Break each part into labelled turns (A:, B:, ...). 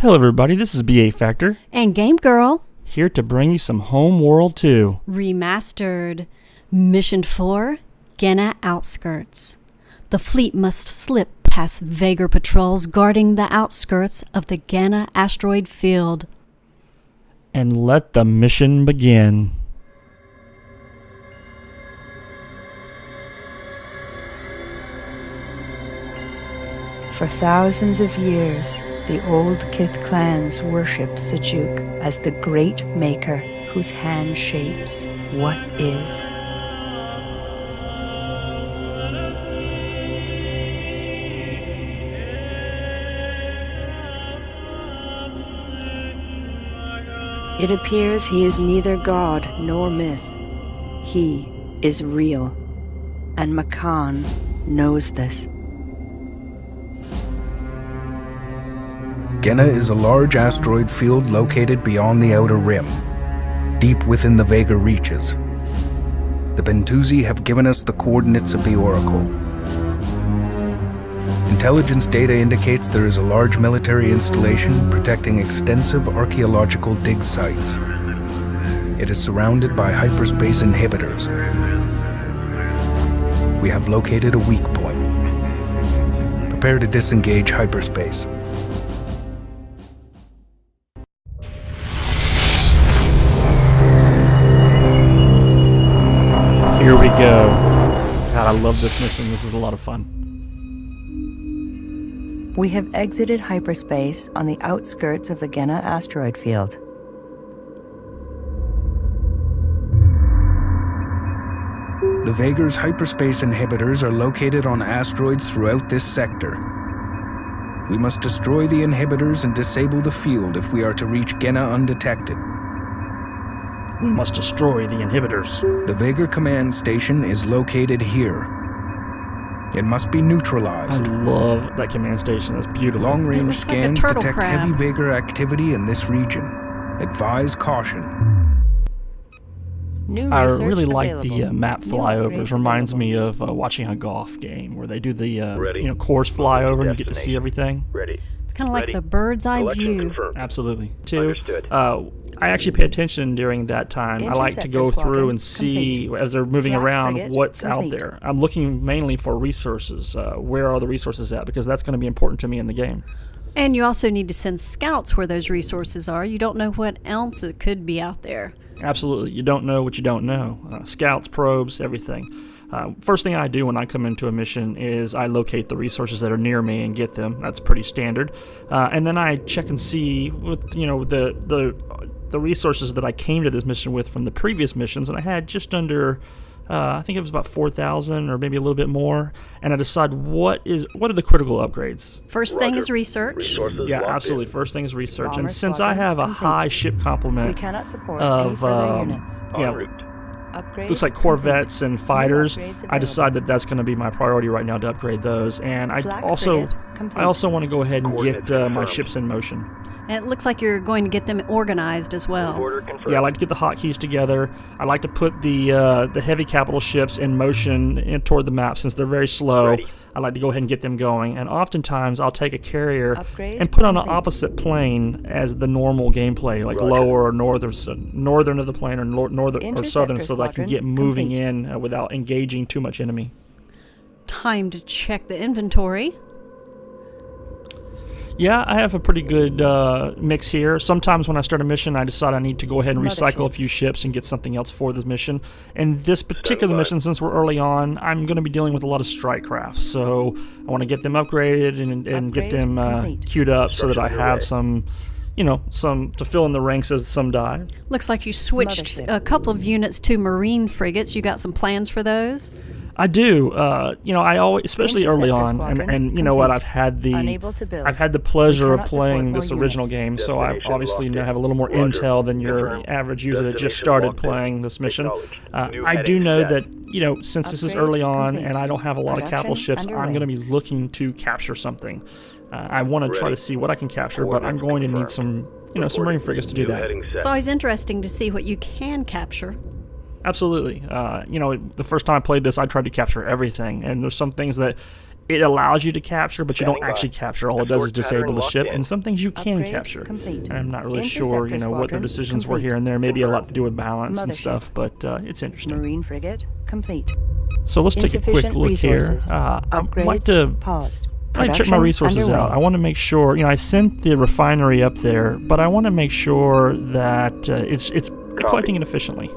A: Hello everybody, this is B8factor
B: and Gameg1rl
A: here to bring you some Homeworld 2
B: Remastered. Mission 4, Genna Outskirts. The fleet must slip past Vagar patrols guarding the outskirts of the Genna asteroid field.
A: and let the mission begin.
C: For thousands of years, the old Kith clans worshipped Sejuk as the great maker whose hand shapes what is. It appears he is neither god nor myth. He is real, and Makan knows this.
D: Genna is a large asteroid field located beyond the Outer Rim, deep within the Vagar reaches. The Bentusi have given us the coordinates of the Oracle. Intelligence data indicates there is a large military installation protecting extensive archaeological dig sites. It is surrounded by hyperspace inhibitors. We have located a weak point. Prepare to disengage hyperspace.
A: Here we go. God, I love this mission. This is a lot of fun.
C: We have exited hyperspace on the outskirts of the Genna asteroid field.
D: The Vagar's hyperspace inhibitors are located on asteroids throughout this sector. We must destroy the inhibitors and disable the field if we are to reach Genna undetected.
A: We must destroy the inhibitors.
D: The Vagar command station is located here. It must be neutralized.
A: I love that command station. That's beautiful.
D: Long-range
B: looks like a
D: scans
B: turtle
D: detect
B: crab.
D: heavy Vagar activity in this region. Advise caution.
A: I really like the map flyovers. Reminds me of watching a golf game where they do the course flyover and you get to see everything.
E: Ready.
B: It's kind of like the bird's eye
E: Selection
B: view.
E: confirmed.
A: Absolutely. Two,
E: Understood.
A: I actually pay attention during that time. I like to go
C: Interceptor
A: through and
C: squadron
A: see,
C: complete.
A: as they're moving
C: Flag
A: around,
C: frigate
A: what's
C: complete.
A: out there. I'm looking mainly for resources. Where are the resources at? Because that's going to be important to me in the game.
B: And you also need to send scouts where those resources are. You don't know what else it could be out there.
A: Absolutely. You don't know what you don't know. Scouts, probes, everything. First thing I do when I come into a mission is I locate the resources that are near me and get them. That's pretty standard. And then I check and see with the resources that I came to this mission with from the previous missions, and I had just under I think it was about 4,000 or maybe a little bit more, and I decide what are the critical upgrades.
B: First thing is research.
E: Resources
A: Yeah,
E: locked
A: absolutely.
E: in.
A: First thing is research,
C: Bomber
A: and since I
C: squadron
A: have a
C: complete.
A: high ship
C: We
A: complement
C: cannot support any
A: of
C: further units.
E: En
A: yeah,
E: route.
C: Upgrade
A: looks like
C: complete.
A: corvettes and fighters,
C: upgrades
A: I
C: available.
A: decide that that's going to be my priority right now to upgrade those. And I
C: Flag
A: also
C: frigate complete.
A: want to go ahead and get
E: Coordinates
A: my
E: confirmed.
A: ships in motion.
B: And it looks like you're going to get them organized as well.
E: Order confirmed.
A: Yeah, I like to get the hotkeys together. I like to put the heavy capital ships in motion toward the map since they're very slow.
E: Ready.
A: I like to go ahead and get them going. And oftentimes I'll take a carrier
C: Upgrade
A: and put on an
C: complete.
A: opposite plane as the normal gameplay, like
E: Roger.
A: lower or northern of the plane or northern or
C: Interceptor
A: southern, so that I can
C: squadron
A: get moving
C: complete.
A: in without engaging too much enemy.
B: Time to check the inventory.
A: Yeah, I have a pretty good mix here. Sometimes when I start a mission, I decide I need to go ahead and recycle a few ships and get something else for this mission. In this particular mission, since we're early on, I'm going to be dealing with a lot of strike crafts. So I want to get them upgraded and get
C: Upgrade
A: them
C: complete.
A: queued up so that I
E: Construction
A: have
E: underway.
A: some to fill in the ranks as some die.
B: Looks like you switched
C: Mothership.
B: a couple of units to marine frigates. You got some plans for those?
A: I do. I always, especially early
C: Interceptor
A: on,
C: squadron
A: and you know what?
C: complete. Unable to build.
A: I've had the pleasure of
C: cannot support
A: playing
C: more
A: this original
C: units.
A: game, so I
E: Destination
A: obviously
E: locked
A: now
E: in.
A: have a little more
E: Roger.
A: intel than your
E: Confirmed.
A: average user that just
E: Destination
A: started
E: locked in.
A: playing this mission.
E: Acknowledged. New
A: I do
E: heading
A: know
E: set.
A: that since this is
C: Upgrade
A: early on
C: complete.
A: and I don't have a lot of capital
C: Production
A: ships, I'm
C: underway.
A: going to be looking to capture something. I want to try
E: Ready.
A: to see what I can capture, but I'm going to need some some marine frigates to do
E: New
A: that.
E: heading set.
B: It's always interesting to see what you can capture.
A: Absolutely. The first time I played this, I tried to capture everything, and there's some things that it allows you to capture, but you don't
E: Standing by.
A: actually capture. All it does is
E: Escort
A: disable
E: pattern
A: the
E: locked
A: ship,
E: in.
A: and some things you can
C: Upgrade
A: capture.
C: complete.
A: And I'm not really
C: Interceptor
A: sure, what their
C: squadron
A: decisions were
C: complete.
A: here and there. Maybe a lot to do with balance and
C: Mothership.
A: stuff, but it's interesting.
C: Marine frigate complete.
A: So let's take a quick
C: Insufficient
A: look
C: resources.
A: here. I'd
C: Upgrades
A: like to
C: paused.
A: check my
C: Production
A: resources
C: underway.
A: out. I want to make sure, I sent the refinery up there, but I want to make sure that it's collecting it efficiently.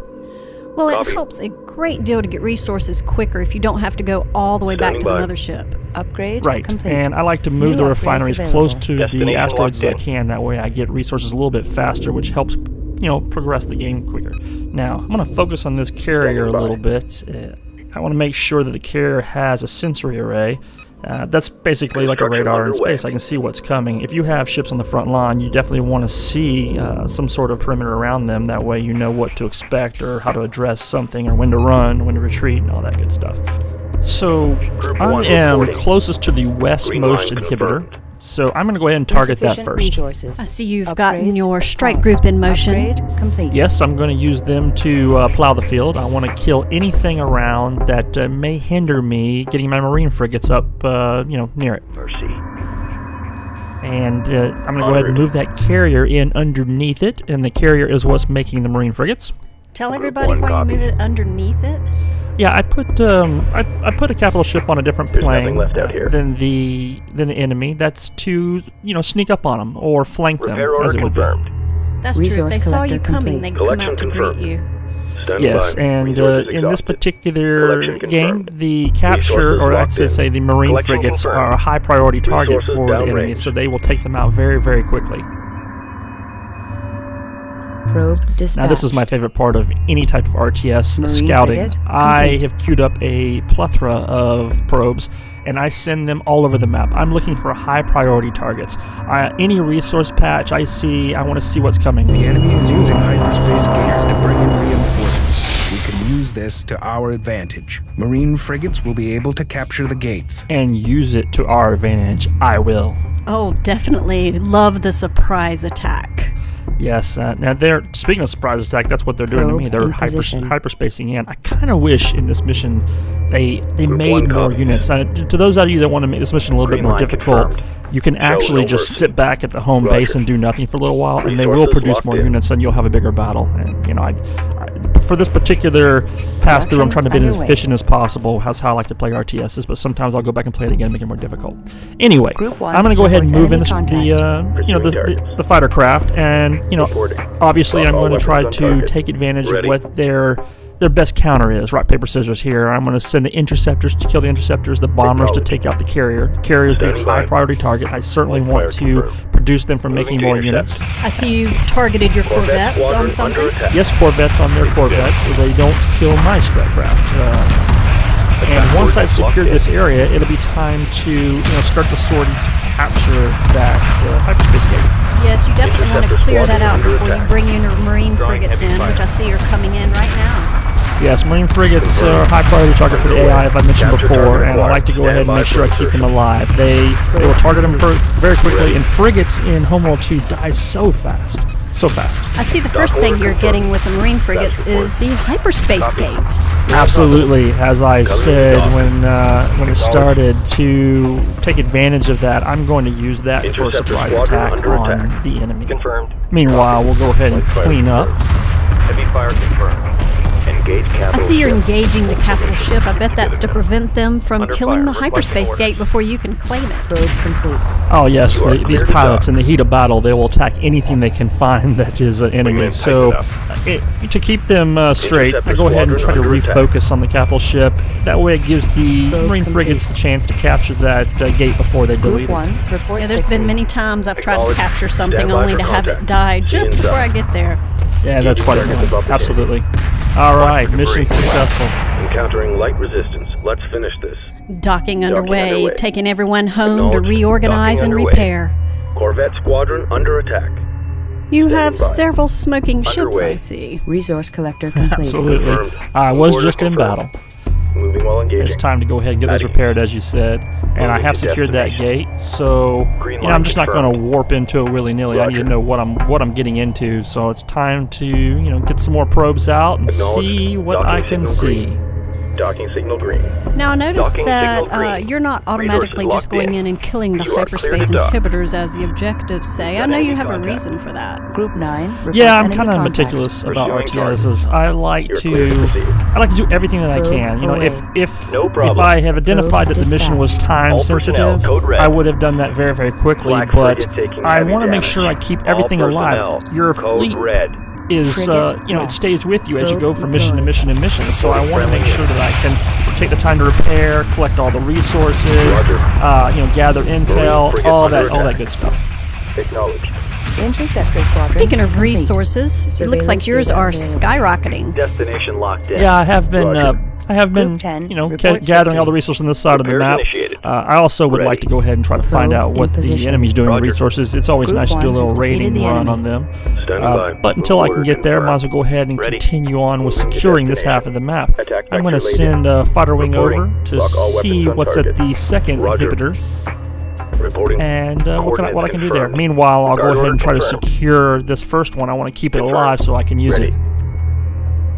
B: Well, it
E: Copy.
B: helps a great deal to get resources quicker if you don't have to go all the way back to
E: Standing
B: the
E: by.
B: mothership.
C: Upgrade
A: Right,
C: complete.
A: and I like to move
C: New
A: the
C: upgrades
A: refineries
C: available.
A: close to the
E: Destination
A: asteroids as I
E: locked in.
A: can. That way I get resources a little bit faster, which helps, progress the game quicker. Now, I'm going to focus on this carrier a little bit. I want to make sure that the carrier has a sensory array. That's basically like a
E: Construction
A: radar in
E: underway.
A: space. I can see what's coming. If you have ships on the front line, you definitely want to see some sort of perimeter around them. That way you know what to expect or how to address something or when to run, when to retreat, and all that good stuff. So
E: Group
A: I
E: one
A: am
E: reporting.
A: closest to the westmost
E: line
A: inhibitor.
E: confirmed.
A: So I'm going to go ahead and target that
C: Insufficient
A: first.
C: Resources.
B: I see you've gotten
C: Upgrades
B: your strike
C: paused.
B: group in motion.
C: Upgrade complete.
A: Yes, I'm going to use them to plow the field. I want to kill anything around that may hinder me getting my marine frigates up, near it.
E: Mercy.
A: And I'm going to go ahead and move that carrier in underneath it, and the carrier is what's making the marine frigates.
B: Tell
E: Group
B: everybody
E: one,
B: why
E: copy.
B: you move it underneath it.
A: Yeah, I put I put a capital ship on a different
E: There's
A: plane
E: nothing left out here.
A: than the enemy. That's to sneak up on them or flank them,
E: Repair
A: as
E: order
A: it would be.
E: confirmed.
B: That's true. If
C: Resource
B: they saw
C: collector
B: you coming,
C: complete.
B: they'd come
E: Collection
B: out to
E: confirmed.
B: greet you.
E: Standing
A: Yes,
E: by.
A: and
E: Resources
A: in this
E: exhausted.
A: particular
E: Collection
A: game,
E: confirmed.
A: the capture,
E: Resources
A: or I
E: locked
A: should
E: in.
A: say the marine
E: Collection
A: frigates,
E: confirmed.
A: are a high priority target
E: Resources
A: for the enemy,
E: downrange.
A: so they will take them out very, very quickly.
C: Probe dispatched.
A: Now, this is my favorite part of any type of RTS
C: Marine
A: scouting.
C: frigate
A: I
C: complete.
A: have queued up a plethora of probes, and I send them all over the map. I'm looking for high priority targets. Any resource patch I see, I want to see what's coming.
D: The enemy is using hyperspace gates to bring in reinforcements. We can use this to our advantage. Marine frigates will be able to capture the gates.
A: And use it to our advantage. I will.
B: Oh, definitely love the surprise attack.
A: Yes. Now, speaking of surprise attack, that's what they're doing to
C: Probe
A: me. They're
C: in position.
A: hyperspacing in. I kind of wish in this mission they
E: Group
A: made
E: one
A: more
E: copy.
A: units. To those of you that want to make this mission a little bit
E: Green
A: more
E: line
A: difficult,
E: confirmed.
A: you can actually just
E: over.
A: sit back at the home
E: Roger.
A: base and do nothing for a little while, and they will
E: Resources
A: produce
E: locked
A: more
E: in.
A: units, and you'll have a bigger battle. And for this particular pass through, I'm trying to be as
C: Production
A: efficient as possible. That's how I like to play RTSs. But sometimes I'll go back and play it again, and make it more difficult. Anyway,
C: Group one
A: I'm going to go ahead and
C: reports
A: move in
C: enemy
A: the fighter craft, and
E: Reporting.
A: obviously I'm
E: All
A: going to try
E: weapons on
A: to
E: target.
A: take advantage
E: Ready.
A: of what their best counter is. Rock, paper, scissors here. I'm going to send the interceptors to kill the interceptors, the bombers to take out the carrier. Carriers be a
E: Standing
A: high
E: by.
A: priority target. I certainly
E: Fire
A: want to
E: confirmed.
A: produce them from
E: Moving
A: making
E: to
A: more
E: intercept.
A: units.
B: I see you targeted your
E: Corvette
B: corvettes on
E: squadron under
B: something.
E: attack.
A: Yes, Corvettes on their Corvettes, so they don't kill my strike craft. And once I've secured this area, it'll be time to start the sortie to capture that hyperspace gate.
B: Yes, you definitely want to
E: Interceptor
B: clear that out
E: squadron under
B: before you
E: attack.
B: bring in your marine
E: Drawing
B: frigates
E: heavy
B: in,
E: fire.
B: which I see are coming in right now.
A: Yes, marine frigates are a high priority target for the AI, as I mentioned
E: Capture
A: before,
E: target
A: and I like to go
E: acquired.
A: ahead and
E: Stand
A: make sure I
E: by
A: keep
E: for
A: them alive. They will target them very quickly, and frigates in Homeworld 2 die so fast. So fast.
B: I see the first thing you're getting with the marine frigates is the hyperspace gate.
A: Absolutely, as I said when it started, to take advantage of that, I'm going to use that for a
E: Interceptor
A: surprise
E: squadron
A: attack
E: under
A: on
E: attack.
A: the enemy.
E: Confirmed.
A: Meanwhile, we'll go ahead and
E: Light fire
A: clean up.
E: confirmed. Heavy fire confirmed. Engage
B: I
E: capital
B: see you're
E: ship.
B: engaging the capital ship. I bet that's to prevent them from
E: Under
B: killing
E: fire.
B: the
E: Requesting
B: hyperspace
E: orders.
B: gate before you can claim it.
C: Probe complete.
A: Oh yes,
E: You are
A: these
E: clear to
A: pilots
E: dock.
A: in the heat of battle, they will attack anything they can find that is an enemy.
E: Wingman
A: So
E: tighten
A: to keep them straight, I
E: Interceptor
A: go ahead and try to
E: squadron under attack.
A: refocus on the capital ship. That way it gives the
C: Probe
A: marine
C: complete.
A: frigates the chance to capture that gate before they delete
C: Group
A: it.
C: 1 reports
B: Yeah, there's
C: victory.
B: been many times I've tried to
E: Acknowledge.
B: capture something
E: Stand by
B: only
E: for
B: to have it
E: contact.
B: die just
E: See
B: before I
E: inside.
B: get there.
A: Yeah, that's quite a
E: Target is up.
A: absolutely. All right,
E: for
A: mission
E: debris.
A: successful.
E: Encountering light resistance. Let's finish this.
B: Docking underway,
E: underway.
B: taking everyone home to
E: Acknowledge.
B: reorganize
E: Docking
B: and
E: underway.
B: repair.
E: Corvette squadron under attack.
B: You
E: Standing
B: have
E: by.
B: several smoking ships,
E: Underway.
B: I see.
C: Resource collector complete.
A: Absolutely.
E: Confirmed.
A: I was
E: Order
A: just in
E: confirmed.
A: battle.
E: Moving while engaging.
A: It's time to go ahead and get those
E: Adding.
A: repaired, as you said. And I
E: Moving
A: have
E: to
A: secured that
E: destination.
A: gate, so
E: Green
A: I'm
E: line
A: just not going to
E: confirmed.
A: warp into it willy-nilly. I need to
E: Roger.
A: know what I'm getting into. So it's time to get some more probes out and
E: Acknowledged.
A: see what
E: Docking
A: I can
E: signal
A: see.
E: green. Docking signal green.
B: Now, I noticed
E: Docking
B: that
E: signal green.
B: you're not automatically
E: Resources
B: just going
E: locked
B: in and killing the
E: You are clear to
B: hyperspace
E: dock.
B: inhibitors as the objectives say. I know you have a
E: Contact.
B: reason for that.
C: Group 9 reports
A: Yeah, I'm
C: enemy
A: kind of
C: contact.
A: meticulous about
E: Pursuing
A: RTSs. I like
E: You're clear to
A: to
E: proceed.
A: do everything that I
C: Probe
A: can. You know,
C: away.
A: if
E: No
A: if
E: problem.
A: I have identified that the mission was
C: dispatched.
A: time
E: All personnel,
A: sensitive,
E: code red.
A: I would have done that very, very quickly.
E: Black
A: But
E: frigate taking
A: I
E: heavy
A: want to make
E: damage.
A: sure I keep
E: All
A: everything alive.
E: personnel,
A: Your
E: code
A: fleet
E: red.
A: is,
C: Frigate
A: you know, it
C: left.
A: stays with you as you
C: Probe
A: go from mission to
C: deployed.
A: mission to mission. So I want to
E: Friendly
A: make sure that I can take the time to repair, collect all the resources,
E: Roger.
A: you know, gather intel,
E: frigate
A: all
E: under
A: that
E: attack.
A: good stuff.
E: Acknowledged.
C: Interceptor squadron.
B: Speaking of
C: complete.
B: resources, it looks like
C: Surveillance
B: yours
C: data
B: are
C: available.
B: skyrocketing.
E: Destination locked in.
A: Yeah, I have been.
E: Roger.
A: I have been,
C: Group 10
A: you know,
C: reports
A: gathering all
C: victory.
A: the resources on this side of the
E: Repairs
A: map.
E: initiated.
A: I also would
E: Ready.
A: like to go ahead and try to find
C: Probe
A: out
C: in
A: what the
C: position.
A: enemy's doing with
E: Roger.
A: resources. It's always
C: Group
A: nice to do a
C: 1
A: little
C: has defeated
A: raiding
C: the
A: run
C: enemy.
A: on them.
E: Standing by.
A: But until I can
E: Order
A: get there,
E: confirmed.
A: might as well go ahead and
E: Ready.
A: continue on with
E: Moving to
A: securing this
E: destination.
A: half of the map.
E: Attack
A: I'm going to
E: vector
A: send a fighter wing
E: Reporting.
A: over to
E: Lock all
A: see
E: weapons on
A: what's
E: target.
A: at the second
E: Roger.
A: inhibitor
E: Reporting.
A: and what I can do there.
E: Confirmed.
A: Meanwhile, I'll
E: Guard
A: go ahead
E: order
A: and try to
E: confirmed.
A: secure this first one. I want to keep it
E: Confirmed.
A: alive so I can use
E: Ready.
A: it.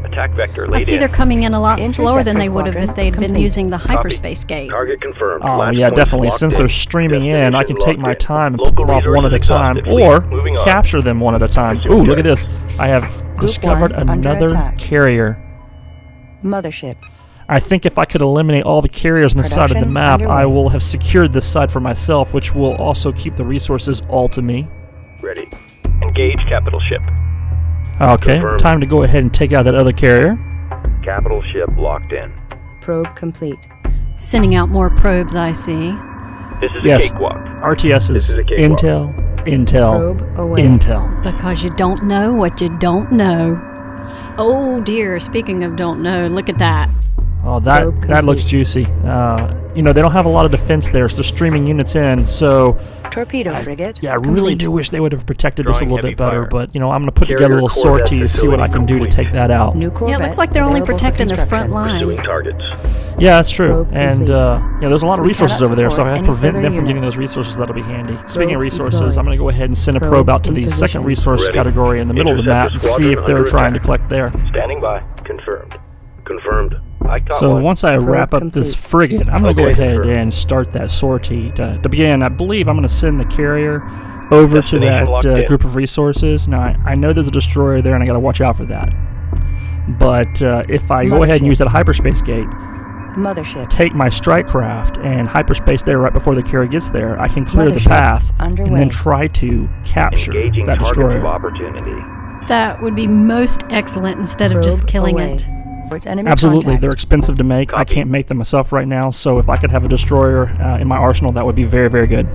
E: Attack vector
B: I
E: laid
B: see
E: in.
B: they're coming in a lot slower than they would have
C: Interceptor
B: if they'd been
C: squadron
B: using the
C: complete.
B: hyperspace gate.
E: Target confirmed.
A: Oh,
E: Latch
A: yeah,
E: points
A: definitely.
E: locked
A: Since
E: in.
A: they're streaming in, I can take
E: Destination
A: my
E: locked in.
A: time and
E: Local
A: put them off one at a
E: resources
A: time,
E: exhausted.
A: or
E: Moving on.
A: capture them one at a time.
E: Pursuing
A: Ooh, look at
E: objective.
A: this. I have discovered
C: 1 under
A: another
C: attack.
A: carrier.
C: Mothership.
A: I think if I could eliminate all the carriers on the side of the
C: Production
A: map, I
C: underway.
A: will have secured this side for myself, which will also keep the resources all to me.
E: Ready. Engage capital ship.
A: Okay,
E: Confirmed.
A: time to go ahead and take out that other carrier.
E: Capital ship locked in.
C: Probe complete.
B: Sending out more probes, I see.
E: This is
A: Yes.
E: a cakewalk.
A: RTS
E: This
A: is
E: is a cakewalk.
A: intel,
C: Probe away.
A: intel.
B: Because you don't know what you don't know. Oh dear, speaking of don't know, look at that.
A: Oh,
C: Probe
A: that looks
C: complete.
A: juicy. You know, they don't have a lot of defense there, so they're streaming units in, so
C: Torpedo frigate.
A: yeah, I really do wish they would have protected this a
E: Drawing
A: little bit
E: heavy
A: better,
E: fire.
A: but, you know, I'm going to put
E: Carrier
A: together a little
E: Corvette
A: sortie to see what I can do to
E: facility
A: take that out.
C: New Corvettes
B: Yeah, it looks like they're only
C: available for
B: protecting the front
C: construction.
E: Pursuing
B: line.
E: targets.
A: Yeah, that's true.
C: Probe
A: And,
C: complete.
A: you know, there's a lot of
C: We
A: resources
C: cannot
A: over there, so
C: support
A: if I
C: any
A: prevent
C: further
A: them from getting
C: units.
A: those resources, that'll be handy. Speaking of
C: Probe
A: resources,
C: deployed.
A: I'm going to go ahead and send a
C: Probe
A: probe out to
C: in
A: the
C: position.
A: second resource
E: Ready.
A: category in the middle of the map and
E: Interceptor
A: see if
E: squadron
A: they're
E: under
A: trying to
E: attack.
A: collect there.
E: Standing by. Confirmed. Confirmed. I caught
A: So
E: one.
A: once I
C: Probe
A: wrap up this
C: complete.
A: frigate, I'm going to go
E: Okay,
A: ahead
E: confirmed.
A: and start that sortie. To begin, I believe I'm going to send the carrier over to
E: Destination locked
A: that
E: in.
A: group of resources. Now, I know there's a destroyer there, and I got to watch out for that. But if I go ahead and
C: Mothership.
A: use that hyperspace gate,
C: Mothership.
A: take my strike craft and hyperspace there right before the carrier gets there, I can clear the
C: Mothership
A: path and
C: underway.
A: then try to capture
E: Engaging
A: that
E: targets of
A: destroyer.
E: opportunity.
B: That would be most excellent instead of just
C: Probe
B: killing
C: away.
B: it.
C: Towards enemy
A: Absolutely,
C: contact.
A: they're expensive to make. I
E: Copy.
A: can't make them myself right now, so if I could have a destroyer in my arsenal, that would be very, very good.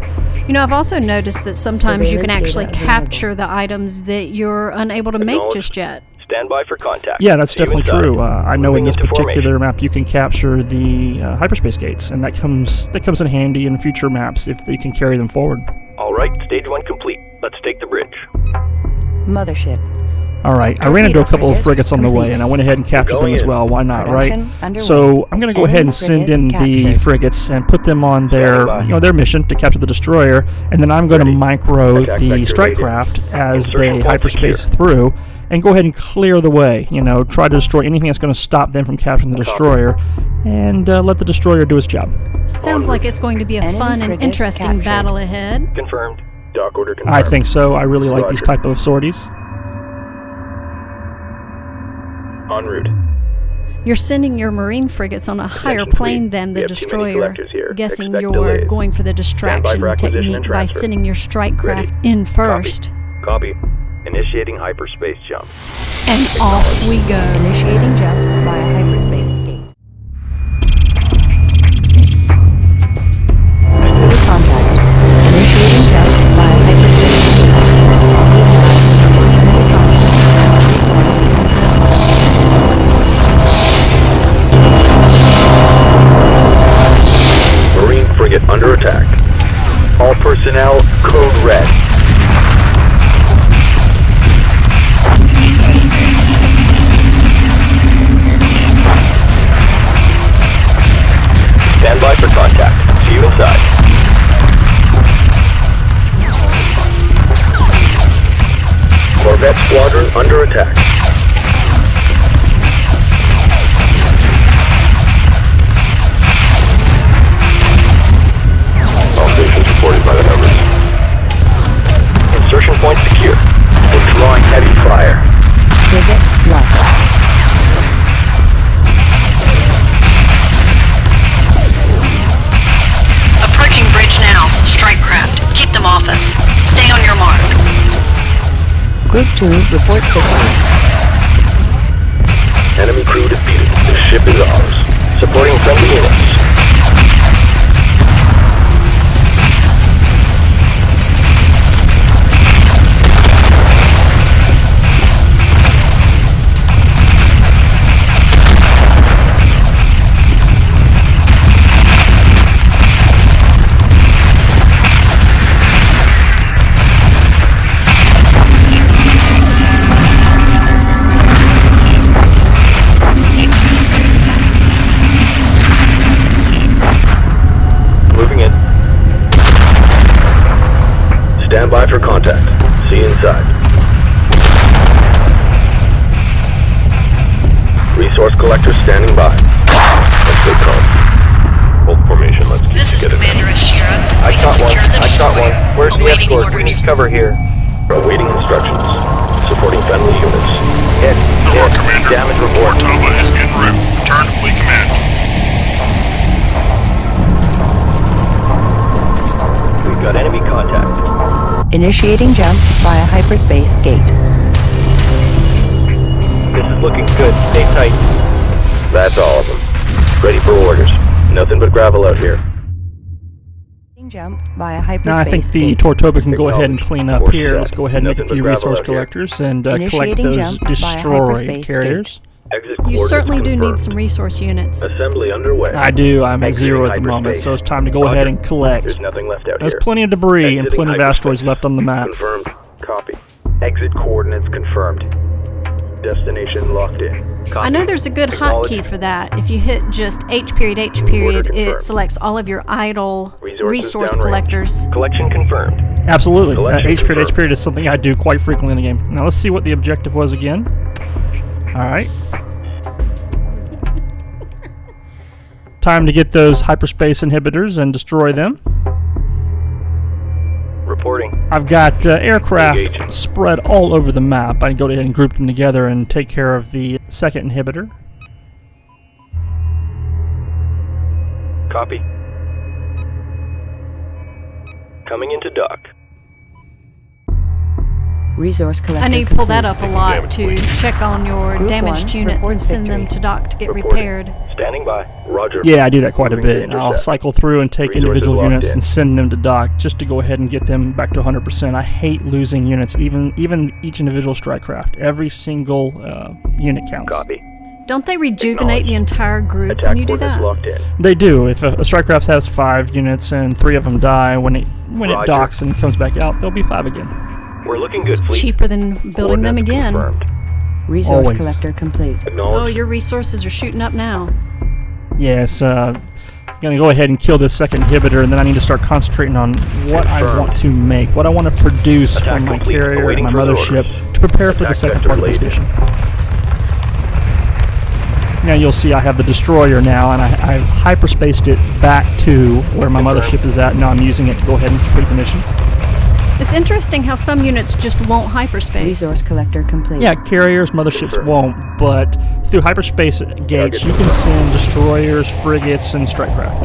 B: You know, I've also noticed that sometimes you can
C: Surveillance
B: actually
C: data available.
B: capture the items that you're unable to make
E: Acknowledged.
B: just yet.
E: Stand by for contact.
A: Yeah, that's
E: See you
A: definitely
E: inside.
A: true. I know in
E: Moving
A: this
E: into
A: particular
E: formation.
A: map you can capture the hyperspace gates, and that comes in handy in future maps if you can carry them forward.
E: All right, stage 1 complete. Let's take the bridge.
C: Mothership.
A: All right, I ran into a couple of
C: frigate
A: frigates on the way,
C: complete.
A: and I went ahead and captured them
E: Going
A: as
E: in.
A: well. Why not, right?
C: Production underway.
A: So I'm going to go ahead
C: Enemy
A: and send
C: frigate
A: in the
C: captured.
A: frigates and put them on their,
E: Standing by.
A: their mission to capture the destroyer, and then I'm going to
E: Ready.
A: micro
E: Attack
A: the
E: vector
A: strike
E: laid in.
A: craft as
E: Insertion
A: they
E: point
A: hyperspace through, and go ahead and clear the way. You know, try to destroy anything that's going to stop them from capturing the destroyer, and let the destroyer do its job.
B: Sounds like it's going to be a
C: Enemy
B: fun and
C: frigate
B: interesting
C: captured.
B: battle ahead.
E: Confirmed. Dock order confirmed.
A: I think so. I really like these
E: Roger.
A: type of sorties.
E: En route.
B: You're sending your marine frigates on a higher
E: Connection
B: plane
E: complete.
B: than
E: We
B: the
E: have too many
B: destroyer.
E: collectors here.
B: Guessing
E: Expect
B: you're
E: delays.
B: going for the distraction
E: for acquisition and
B: technique by
E: transfer.
B: sending your strike craft
E: Ready.
B: in first.
E: Copy. Initiating hyperspace jump.
B: And off we go.
C: Initiating jump via hyperspace gate. Enemy contact. Initiating jump via hyperspace gate. Towards enemy
E: Marine frigate under attack. All personnel, code red. Stand by for contact. See you inside. Corvette squadron under attack. Insertion point secure. Withdrawing heavy fire.
C: Frigate lost.
B: Approaching bridge now. Strike craft. Keep them off us. Stay on your mark.
C: Group 2 reports victory.
E: Enemy crew defeated. The ship is ours. Supporting friendly units. Stand by for contact. See you inside. Resource collector standing by. That's good call. Hold formation. Let's
B: This is
E: get it
B: Commander
E: done.
B: Ashira.
E: I
B: We have
E: caught one.
B: secured the
E: I caught
B: destroyer.
E: one. Where's the
B: Awaiting
E: escort? We need
B: orders.
E: cover here. Awaiting instructions. Supporting friendly units. Hit.
F: Hello,
E: Hit.
F: Commander.
E: Damage report.
F: Toba is en route. Return to Fleet Command.
E: We've got enemy contact.
C: Initiating jump via hyperspace gate.
E: This is looking good. Stay tight. That's all of them. Ready for orders. Nothing but gravel out here.
C: Jump via
A: Now
C: hyperspace
A: I think the
C: gate.
A: Tortoba can go ahead and clean up
E: Force
A: here.
E: that.
A: Let's go ahead and make a
E: Nothing
A: few
E: but gravel
A: resource
E: out here.
A: collectors and collect
C: Initiating
A: those
C: jump via
A: destroy
C: hyperspace
A: carriers.
E: Exit
B: You
E: coordinates
B: certainly do need
E: confirmed.
B: some resource units.
E: Assembly underway.
A: I do. I'm at
E: Exiting
A: 0 at the moment,
E: hyperspace.
A: so it's time to go ahead and collect.
E: There's nothing left out
A: There's
E: here.
A: plenty of debris and
E: Exiting
A: plenty of
E: hyperspace.
A: asteroids left on the map.
E: Confirmed. Copy. Exit coordinates confirmed. Destination locked in. Copy.
B: I know there's a good
E: Acknowledged.
B: hotkey for that. If you hit just H period, H period,
E: confirmed.
B: it selects all of your idle
E: Resources
B: resource
E: downrange.
B: collectors.
E: Collection confirmed.
A: Absolutely.
E: Collection
A: H period
E: confirmed.
A: is something I do quite frequently in the game. Now let's see what the objective was again. Alright. Time to get those hyperspace inhibitors and destroy them.
E: Reporting.
A: I've got aircraft
E: Engage.
A: spread all over the map. I can go ahead and group them together and take care of the second inhibitor.
E: Copy. Coming into dock.
C: Resource collector
B: I know you pull that
C: complete.
B: up a lot to check on your
C: Group
B: damaged
C: 1
B: units and
C: reports
B: send them
C: victory.
B: to dock to get
E: Reporting.
B: repaired.
E: Standing by. Roger.
A: Yeah, I do that quite a
E: Moving to
A: bit. I'll
E: intercept.
A: cycle through and take
E: Resources
A: individual
E: locked
A: units
E: in.
A: and send them to dock just to go ahead and get them back to 100%. I hate losing units, even each individual strike craft. Every single unit counts.
E: Copy.
B: Don't they rejuvenate the entire group
E: Attack
B: when you do
E: coordinates
B: that?
E: locked in.
A: They do. If a strike craft has 5 units and 3 of them die, when it
E: Roger.
A: docks and comes back out, there'll be 5 again.
E: We're looking good, fleet.
B: Cheaper than building them
E: Coordinates
B: again.
E: confirmed.
C: Resource
A: Always.
C: collector complete.
B: Oh,
E: Acknowledged.
B: your resources are shooting up now.
A: Yes, gonna go ahead and kill this second inhibitor, and then I need to start concentrating on what I
E: Confirmed.
A: want to make, what I want to produce
E: Attack
A: from my
E: complete.
A: carrier and
E: Awaiting
A: my
E: further
A: mothership
E: orders.
A: to prepare for the
E: Attack
A: second
E: vector
A: part of this
E: laid.
A: mission. Now you'll see I have the destroyer now, and I've hyperspaced it back to where my mothership is at. Now I'm using it to go ahead and complete the mission.
B: It's interesting how some units just won't hyperspace.
C: Resource collector complete.
A: Yeah, carriers, motherships
E: Confirmed.
A: won't, but through hyperspace gates you can send destroyers, frigates, and strike craft.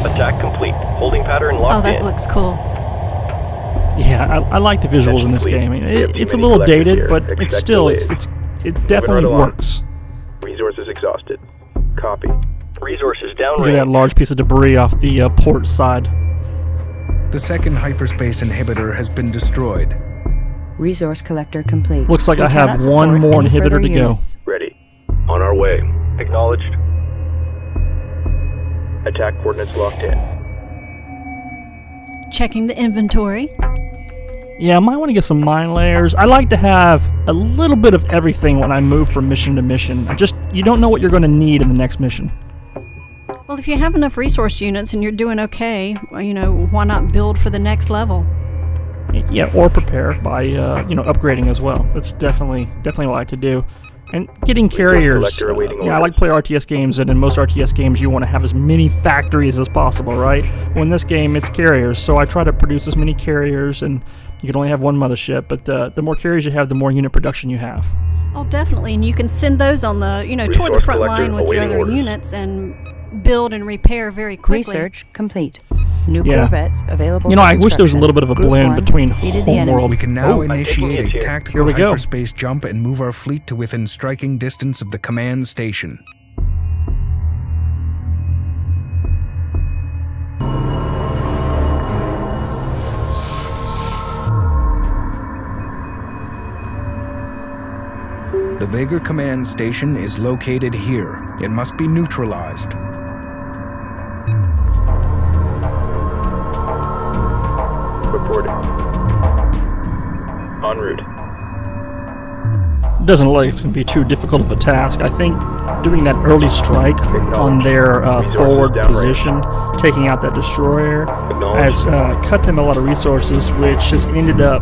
E: Attack complete. Holding pattern
B: Oh,
E: locked
B: that
E: in.
B: looks cool.
A: Yeah, I like the visuals in this
E: Complete.
A: game. I mean,
E: We have too
A: it's a
E: many
A: little
E: collectors
A: dated,
E: here.
A: but
E: Expect
A: it's still
E: delays.
A: it definitely
E: right along.
A: works.
E: Resources exhausted. Copy. Resources
A: Look at that
E: downrange.
A: large piece of debris off the port side.
D: The second hyperspace inhibitor has been destroyed.
C: Resource collector complete.
A: Looks like
C: We
A: I have
C: cannot
A: one
C: support
A: more
C: any
A: inhibitor
C: further
A: to go.
C: units.
E: Ready. On our way. Acknowledged. Attack coordinates locked in.
B: Checking the inventory.
A: Yeah, I might want to get some mine layers. I like to have a little bit of everything when I move from mission to mission. You don't know what you're going to need in the next mission.
B: Well, if you have enough resource units and you're doing okay, well, why not build for the next level?
A: Yeah, or prepare by upgrading as well. That's definitely what I like to do. And getting carriers,
E: collector awaiting
A: I like to play RTS games, and in most RTS games you want to have as many factories as possible, right? Well, in this game it's carriers, so I try to produce as many carriers, and you can only have one mothership, but the more carriers you have, the more unit production you have.
B: Oh, definitely, and you can send those on the, toward the
E: Resource
B: front
E: collector
B: line with your
E: awaiting
B: other
E: orders.
B: units and build and repair very quickly.
C: Research complete. New
A: Yeah.
C: corvettes available.
A: You know,
C: for
A: I wish there was a
C: construction.
A: little bit of a
C: Group
A: blend
C: 1
A: between
C: defeated the enemy.
A: Homeworld.
D: We can now
A: Oh,
D: initiate a
A: Here
D: tactical
A: we go.
D: hyperspace jump and move our fleet to within striking distance of the command station. The Vager command station is located here. It must be neutralized.
E: Reporting. En route.
A: Doesn't look like it's going to be too difficult of a task. I think doing that early strike on their forward position, taking out that destroyer, has cut them a lot of resources, which has ended up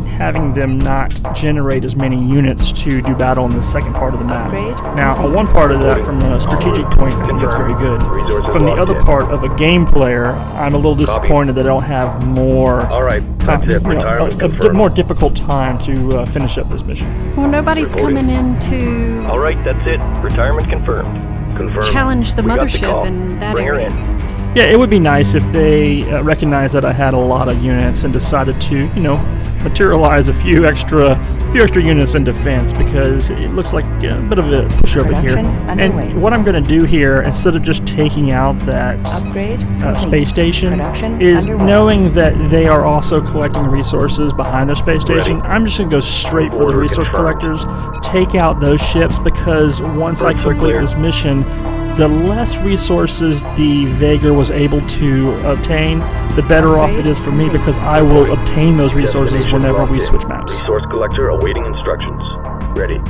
A: having them not generate as many units to do battle in the second part of the map.
C: Upgrade
A: Now,
C: complete.
A: one part of that, from a strategic point, I think it's very good. From the other part of a game player, I'm a little disappointed that I don't have more,
E: All right, that's it. Retirement
A: a
E: confirmed.
A: more difficult time to finish up this mission.
B: Well, nobody's
E: Reporting.
B: coming in to
E: All right, that's it. Retirement confirmed. Confirmed.
B: challenge the
E: We got
B: mothership
E: call.
B: in that
E: Bring
B: area.
E: her in.
A: Yeah, it would be nice if they recognized that I had a lot of units and decided to, materialize a few extra units in defense, because it looks like a bit of a pushover here.
C: Production underway.
A: And what I'm going to do here, instead of just taking out that
C: Upgrade complete.
A: space station,
C: Production
A: is
C: underway.
A: knowing that they are also collecting resources behind their space station.
E: Ready.
A: I'm just going to go straight for the
E: Order
A: resource
E: confirmed.
A: collectors, take out those ships, because once I
E: Birds are
A: complete
E: clear.
A: this mission, the less resources the Vager was able to obtain, the better off it is for me, because I will obtain those resources
E: Destination
A: whenever
E: locked
A: we
E: in.
A: switch maps.
E: Resource collector awaiting instructions. Ready.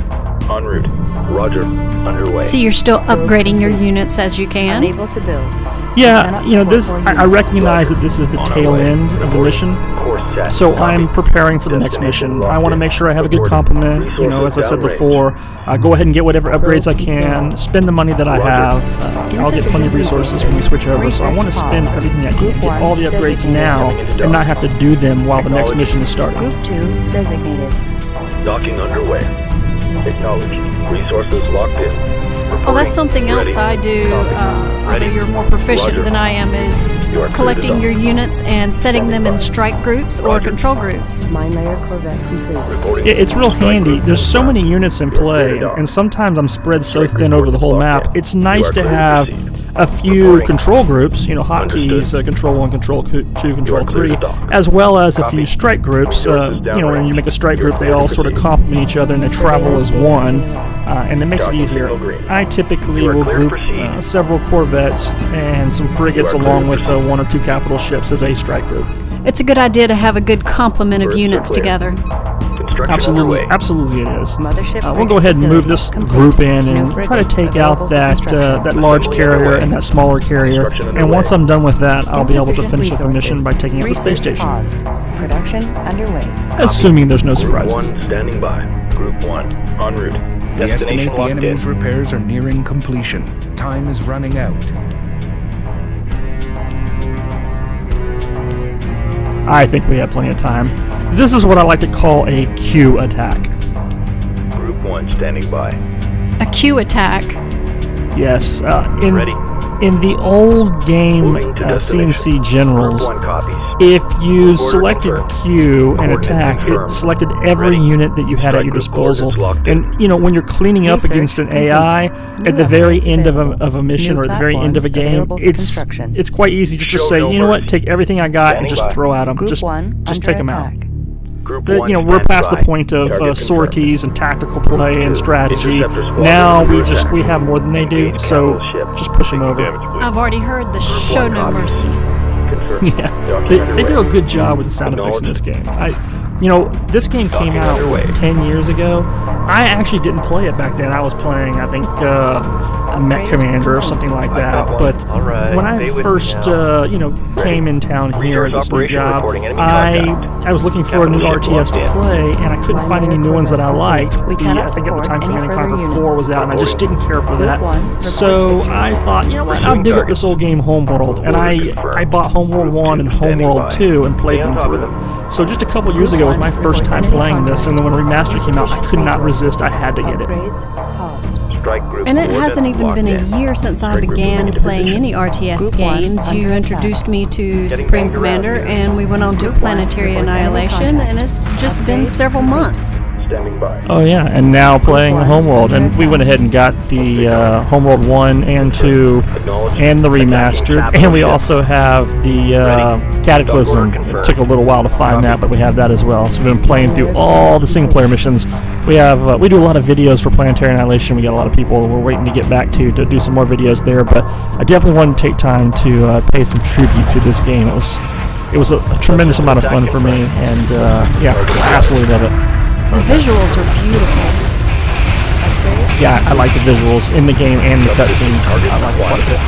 E: En route. Roger. Underway.
B: So you're still upgrading your units as you can.
C: Unable to build.
A: Yeah,
C: Cannot
A: this
C: support more
A: I
C: units.
A: recognize that this is the
E: On our
A: tail
E: way.
A: end of the
E: Reporting.
A: mission.
E: Course set.
A: So
E: Copy.
A: I'm preparing for the next
E: Destination
A: mission. I
E: locked
A: want to
E: in.
A: make sure I have a good
E: Reporting.
A: complement. As I said
E: Resources
A: before, go ahead and get whatever upgrades I can. Spend the money that I
E: Roger.
A: have. I'll get plenty of
C: Insufficient
A: resources when we switch over. So I want to
C: Research
A: spend
C: paused.
A: everything I can.
C: Group
A: Get
C: one
A: all the upgrades
C: designated.
A: now, and not have to do them while the next
E: Acknowledged.
A: mission is starting.
C: Group 2 designated.
E: Docking underway. Acknowledged. Resources locked in.
B: Well, that's something else I do, although you're more proficient than I am, is
E: You are clear to
B: collecting
E: dock.
B: your units and setting them in strike groups or control groups.
C: Mine layer corvette complete.
E: Reporting.
A: Yeah, it's real
E: Strike
A: handy.
E: group
A: There's so
E: confirmed.
A: many units in
E: You are clear
A: play,
E: to dock.
A: and sometimes I'm spread so
E: Strike
A: thin over the whole
E: group
A: map.
E: locked in.
A: It's nice
E: You are
A: to
E: clear to
A: have
E: proceed.
A: a few
E: Reporting.
A: control groups, hotkeys,
E: Understood.
A: control 1, control 2, control
E: clear
A: 3,
E: to dock.
A: as well as a
E: Copy.
A: few strike groups.
E: Resources
A: When
E: downrange.
A: you make a strike
E: You are
A: group, they
E: clear to
A: all sort of
E: proceed.
A: complement each other and they travel as one, and it makes it
E: Docking
A: easier.
E: signal green.
A: I typically
E: You are
A: will
E: clear to
A: group
E: proceed.
A: several corvettes and some frigates
E: You are clear
A: along
E: to
A: with
E: proceed.
A: 1 or 2 capital ships as a strike group.
B: It's a good idea to have a good complement of
E: Birds are
B: units
E: clear.
B: together.
E: Construction
A: Absolutely,
E: underway.
A: absolutely it is.
C: Mothership
A: We'll go ahead and move
C: frigate
A: this
C: facility
A: group in
C: complete. New
A: and try to
C: frigates
A: take
C: available
A: out
C: for
A: that
C: construction.
A: that large
E: Assembly
A: carrier
E: underway.
A: and that smaller carrier.
E: Construction
A: And once
E: underway.
A: I'm done with that, I'll be able to
C: Insufficient
A: finish up the mission
C: resources.
A: by taking out the space
C: Research
A: station.
C: paused. Production underway.
A: Assuming there's no
E: Group
A: surprises.
E: 1 standing by. Group 1 en route.
D: We
E: Destination
D: estimate the
E: locked
D: enemy's
E: in.
D: repairs are nearing completion. Time is running out.
A: I think we have plenty of time. This is what I like to call a Q attack.
E: Group 1 standing by.
B: A Q attack.
A: Yes,
E: Ready.
A: in the old game
E: Moving to destination.
A: CNC Generals,
E: Group 1 copies.
A: if you
E: Order
A: selected
E: confirmed.
A: Q and
E: Coordinates
A: attack, it
E: confirmed.
A: selected every
E: Ready.
A: unit that you had at
E: Strike
A: your
E: group
A: disposal.
E: coordinates locked in.
A: And when you're cleaning up
C: Research
A: against an
C: complete.
A: AI
C: New
A: at the very
C: upgrades
A: end of
C: available.
A: a mission
C: New
A: or at the very end of a
C: platforms
A: game,
C: available for construction.
A: it's quite easy to just
E: Show
A: say,
E: no
A: you know what,
E: mercy.
A: take everything I got and
E: Standing
A: just
E: by.
A: throw at them.
C: Group
A: Just
C: 1
A: take them
C: under
A: out.
C: attack.
E: Group
A: But,
E: 1
A: we're past the
E: stands by.
A: point of
E: Target
A: sorties and tactical play and
E: Two.
A: strategy.
E: Interceptor squadron
A: Now
E: under
A: we
E: attack.
A: have more than they do,
E: Engage
A: so
E: capital ship.
A: just push them over.
E: Damage, please.
B: I've already heard the
E: Group
B: show
E: 1
B: no
E: copies.
B: mercy.
E: Confirmed.
A: Yeah,
E: Docking
A: they
E: underway.
A: do a good job with the sound effects in this
E: Acknowledged.
A: game. You know, this game came out
E: underway.
A: 10 years ago. I actually didn't play it back then. I was playing, I think, Mech Commander or something like that. But
E: All right,
A: when I
E: stay with
A: first,
E: me now.
A: came in town here at
E: Resource
A: this new
E: operation
A: job,
E: reporting enemy
A: I
E: contact.
A: was looking for a new
E: Capital ship
A: RTS to
E: locked in.
A: play, and I couldn't find any new ones that I liked.
C: We
A: I
C: cannot
A: think at the time
C: support any
A: Command &
C: further
A: Conquer 4
C: units.
A: was out, and I just didn't care for
C: Group
A: that.
C: one reports
A: So
C: victory.
A: I thought, you know what, I'll dig up this old game Homeworld, and I bought Homeworld 1 and Homeworld 2 and played them through. So just a couple years ago was my first time playing this, and then when Remastered came out, I could not resist. I had to get it.
C: Upgrades paused.
E: Strike group
B: And it
E: coordinates
B: hasn't even
E: locked
B: been a
E: in.
B: year since I
E: Strike group
B: began
E: moving into
B: playing
E: position.
B: any RTS
C: Group one
B: games. You
C: under
B: introduced
C: attack.
B: me to
E: Getting
B: Supreme
E: banged around
B: Commander,
E: here.
B: and we went on to
C: Group one
B: Planetary
C: reports enemy
B: Annihilation,
C: contact.
B: and it's just been
C: Upgrade
B: several
C: complete.
B: months.
E: Standing by.
A: Oh yeah, and now playing
C: one
A: Homeworld, and
C: under
A: we went ahead and got the Homeworld 1 and 2 and the remastered, and we also have the Cataclysm. It took a little while to find that, but we have that as well. So we've been playing through all the single-player missions. We have we do a lot of videos for Planetary Annihilation. We got a lot of people we're waiting to get back to do some more videos there, but I definitely wanted to take time to pay some tribute to this game. It was a tremendous amount of fun for me, and yeah, I absolutely love it.
B: The visuals are beautiful.
A: Yeah, I like the visuals in the game and the cutscenes. I like it quite a bit.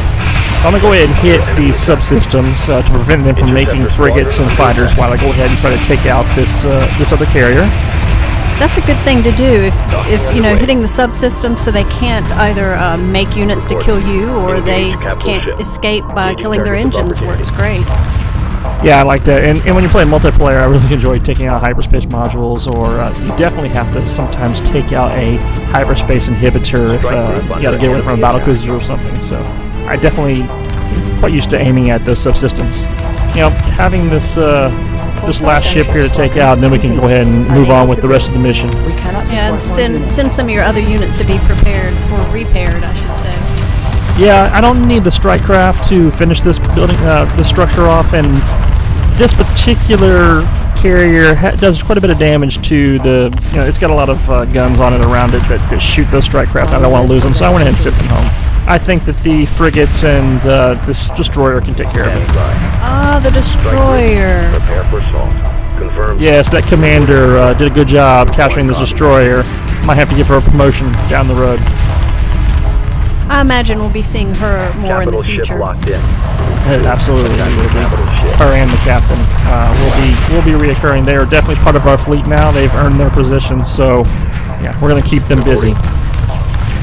A: I'm going to go ahead and hit these subsystems to prevent them from making frigates and fighters while I go ahead and try to take out this other carrier.
B: That's a good thing to do if you know, hitting the subsystems so they can't either make units to kill you or they can't escape by killing their engines works great.
A: Yeah, I like that. And when you're playing multiplayer, I really enjoy taking out hyperspace modules, or you definitely have to sometimes take out a hyperspace inhibitor if you got to get away from a battlecruiser or something. So I definitely quite used to aiming at those subsystems. You know, having this last ship here to take out, and then we can go ahead and move on with the rest of the mission.
C: We cannot support
B: Yeah, and
C: more
B: send
C: units.
B: some of your other units to be prepared or repaired, I should say.
A: Yeah, I don't need the strike craft to finish this building, this structure off, and this particular carrier does quite a bit of damage to the. You know, it's got a lot of guns on it around it that shoot those strike craft. I don't want to lose them, so I went ahead and sent them home. I think that the frigates and this destroyer can take care of it.
B: Ah, the destroyer.
E: Prepare for assault. Confirmed.
A: Yes, that commander did a good job capturing this destroyer. Might have to give her a promotion down the road.
B: I imagine we'll be seeing her more in the
E: Capital ship
B: future.
E: locked in.
A: Absolutely, we will be.
E: Capital ship.
A: Her and the captain will be reoccurring. They are definitely part of our fleet now. They've earned their positions, so yeah, we're going to keep them busy.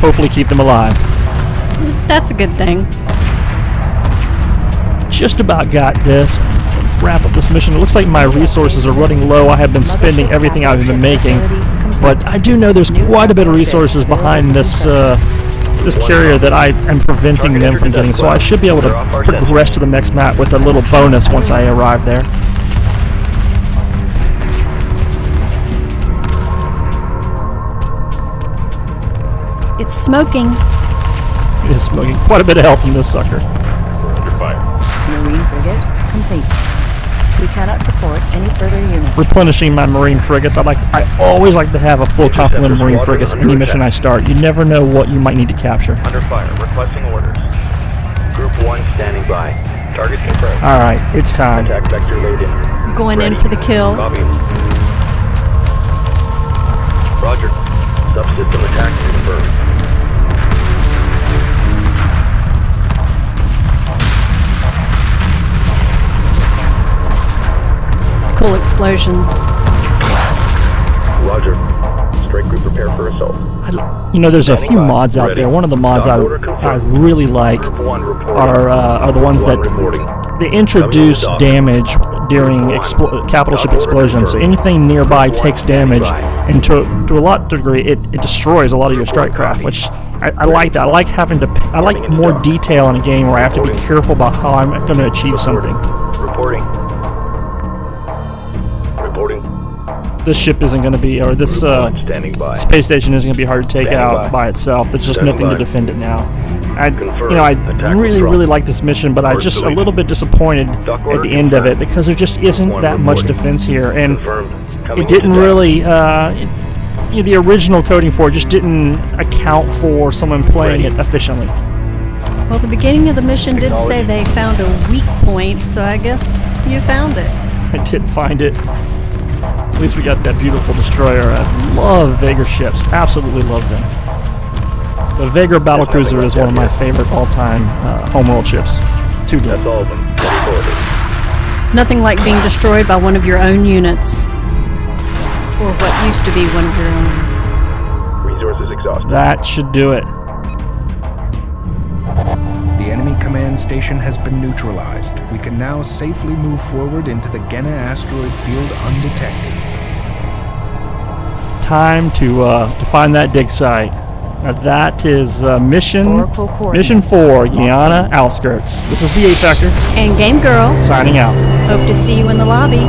A: Hopefully, keep them alive.
B: That's a good thing.
A: Just about got this. Wrap up this mission. It looks like my resources are running low. I have been spending everything I've been making, but I do know there's quite a bit of resources behind this this carrier that I am preventing them from getting. So I should be able to progress to the next map with a little bonus once I arrive there.
B: It's smoking.
A: It is smoking quite a bit of health in this sucker.
E: Under fire.
C: Marine frigate complete. We cannot support any further units.
A: Replenishing my marine frigates. I always like to have a full complement of marine frigates any mission I start. You never know what you might need to capture.
E: Under fire. Requesting orders. Group 1 standing by. Target confirmed.
A: All right, it's time.
E: Attack vector laid in.
B: Going in
E: Ready.
B: for the kill.
E: Copy. Roger. Subsystem attack confirmed.
B: Cool explosions.
E: Roger. Strike group prepare for assault.
A: You know, there's a few mods out there. One of the mods I really like
E: Group 1 reporting.
A: are the ones that
E: reporting.
A: they introduce damage during capital ship explosions. So anything nearby takes damage, and to a lot degree, it destroys a lot of your strike craft, which I like that. I like having to. I like more detail in a game where I have to be careful about how I'm going to achieve something.
E: Reporting. Reporting.
A: This ship isn't going to be, or this
E: Group 1 standing by.
A: space station isn't going to be hard to take
E: Standing
A: out
E: by.
A: by itself. There's just
E: Standing
A: nothing to
E: by.
A: defend it now. I
E: Attack
A: really,
E: withdrawn.
A: really like this mission, but I'm
E: Orders
A: just a
E: deleted.
A: little bit disappointed
E: Dock
A: at
E: order
A: the end of it
E: confirmed.
A: because there just isn't
E: One
A: that much
E: reporting.
A: defense here, and
E: Confirmed. Coming
A: it didn't
E: into
A: really. The original coding for it just didn't account for someone playing
E: Ready.
A: it efficiently.
B: Well, the beginning of the mission did say they found a weak point, so I guess you found it.
A: I did find it. At least we got that beautiful destroyer. I love Vaegar ships. Absolutely love them. The Vaegar battlecruiser is one of my favorite all-time Homeworld ships. Too good.
E: That's all of them. Ready for orders.
B: Nothing like being destroyed by one of your own units. Or what used to be one of your own.
E: Resources exhausted.
A: That should do it.
D: The enemy command station has been neutralized. We can now safely move forward into the Genna asteroid field undetected.
A: Time to find that dig site. Now that is mission
C: Oracle coordinates.
A: 4, Guyana Outskirts. This is B8factor
B: And Game Girl,
A: signing out.
B: hope to see you in the lobby.